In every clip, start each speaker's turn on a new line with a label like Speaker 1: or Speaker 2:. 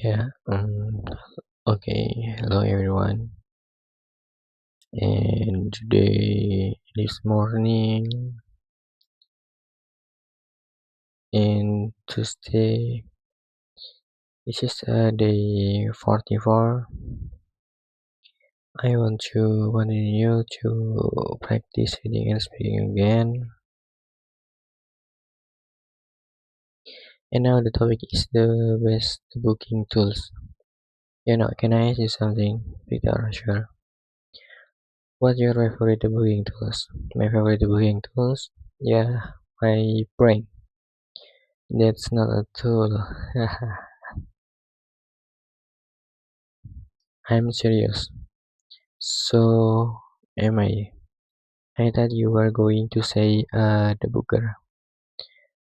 Speaker 1: Yeah. Okay. Hello, everyone. And today, this morning, in Tuesday, this is day 44. I want to continue to practice reading and speaking again. And now the topic is the best booking tools. Can I ask you something, Victor? Sure. What's your favorite booking tools? My favorite booking tools? Yeah, my brain. That's not a tool. I'm serious. So am I. I thought you were going to say the booger.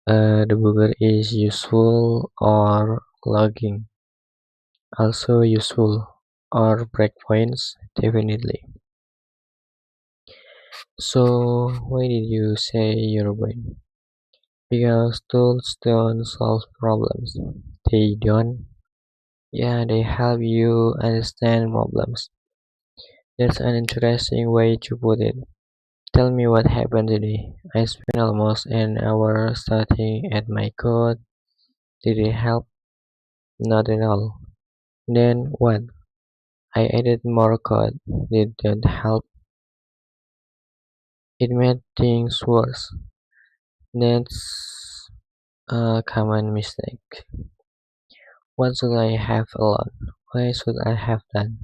Speaker 1: The booger is useful or logging. Also useful or breakpoints definitely. So why did you say your brain? Because tools don't solve problems. They don't. Yeah, they help you understand problems. That's an interesting way to put it. Tell me what happened today. I spent almost an hour starting at my code. Did it help? Not at all. Then what? I added more code. Did that help? It made things worse. That's a common mistake. What should I have learned? Why should I have done?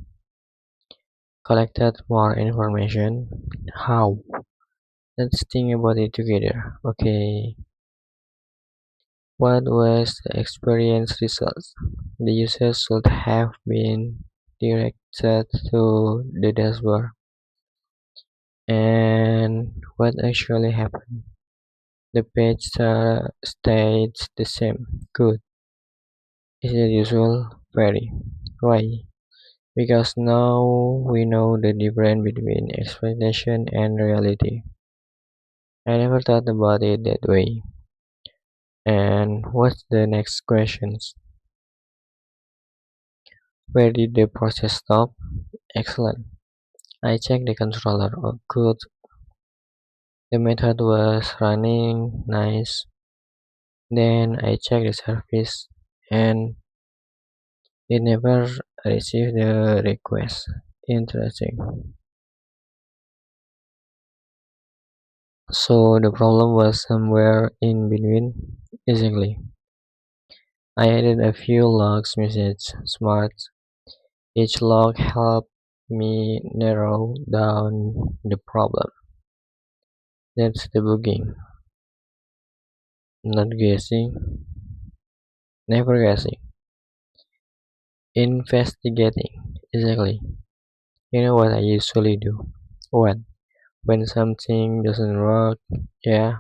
Speaker 1: Collected more information? How? Let's think about it together. Okay. What was the experience results? The user should have been directed to the dashboard. And what actually happened? The page stayed the same. Good. Is it usual? Very. Why? Because now we know the difference between expectation and reality. I never thought about it that way. And what's the next questions? Where did the process stop? Excellent. I checked the controller. Oh, good. The method was running nice. Then I checked the service and it never received the request. Interesting. So the problem was somewhere in between. Exactly. I added a few logs message smart. Each log helped me narrow down the problem. That's debugging. Not guessing. Never guessing. Investigating. Exactly. You know what I usually do? What? When something doesn't work, yeah,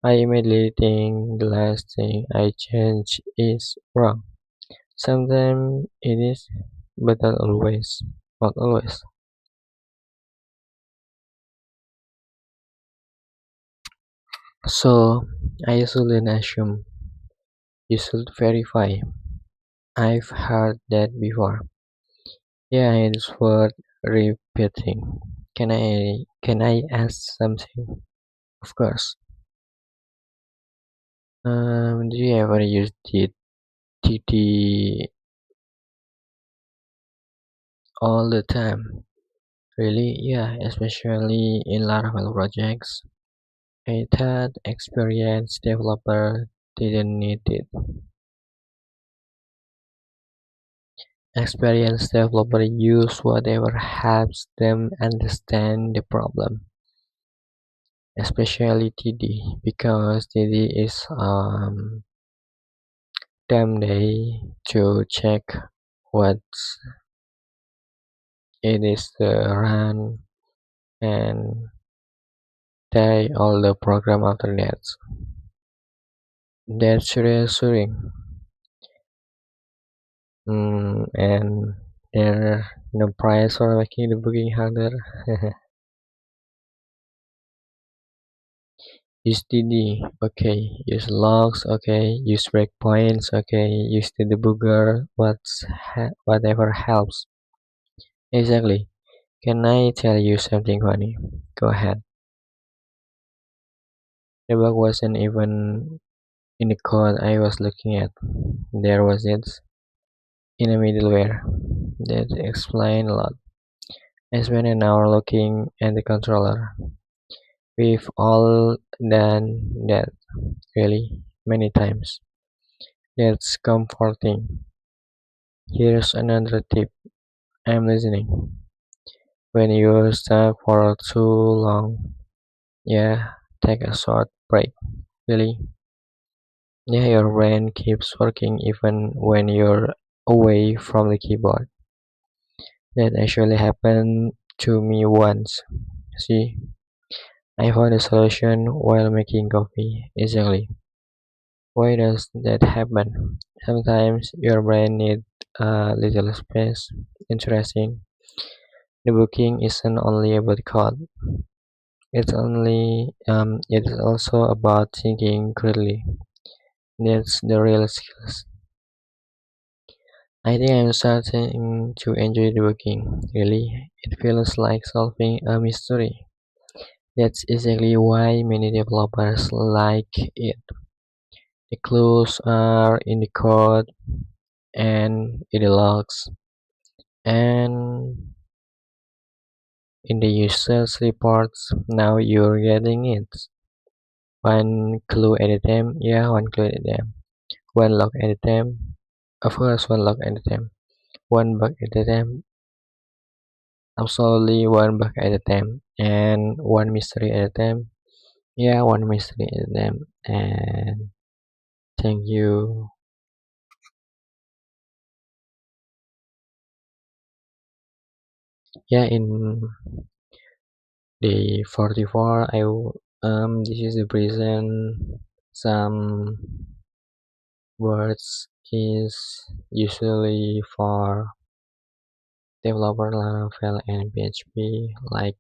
Speaker 1: I immediately think the last thing I change is wrong. Sometimes it is, but not always. Not always. So I usually assume you should verify. I've heard that before. Yeah, it's worth repeating. Can I ask something? Of course. Do you ever use the TT all the time? Really? Yeah, especially in Laravel projects. I thought experienced developer didn't need it. Experienced developer use whatever helps them understand the problem, especially TD, because TD is them day to check what it is to run and tie all the program after that. That's reassuring. And there no price for making the booking harder. Use DD, okay. Use logs, okay. Use breakpoints, okay. Use the debugger, whatever helps. Exactly. Can I tell you something funny? Go ahead. The bug wasn't even in the code I was looking at. There was it in a middleware. That explained a lot. I spent an hour looking at the controller. We've all done that, really, many times. That's comforting. Here's another tip. I'm listening. When you're stuck for too long, yeah, take a short break. Really, yeah, your brain keeps working even when you're away from the keyboard. That actually happened to me once. See, I found a solution while making coffee. Exactly. Why does that happen? Sometimes your brain needs a little space. Interesting. The booking isn't only about code. It is also about thinking clearly. That's the real skills. I think I'm starting to enjoy the booking. Really, it feels like solving a mystery. That's exactly why many developers like it. The clues are in the code and in the logs and in the users reports. Now you're getting it. One clue at a time. Yeah, one clue at a time. One log at a time. Of course, one log at a time. One bug at a time. Absolutely one bug at a time. And one mystery at a time. Yeah, one mystery at a time. And thank you. Yeah, in day 44, this is the reason some words is usually for developer Laravel and PHP like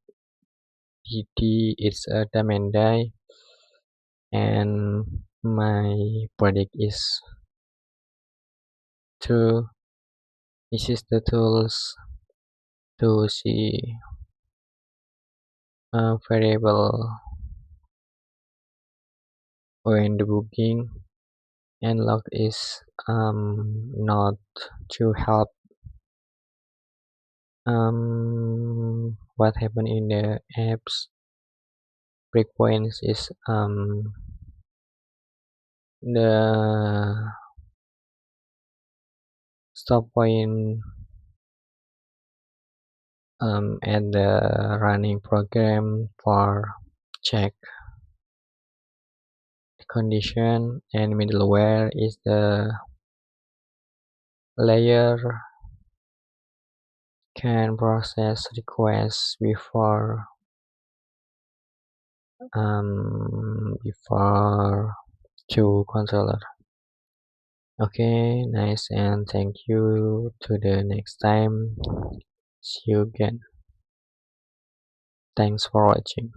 Speaker 1: DD, it's a diamond die, and my project is to this is the tools to see a variable when debugging, and log is not to help what happened in the apps. Breakpoints is the stop point at the running program for check the condition, and middleware is the layer can process requests before to controller. Okay, nice, and thank you to the next time. See you again. Thanks for watching.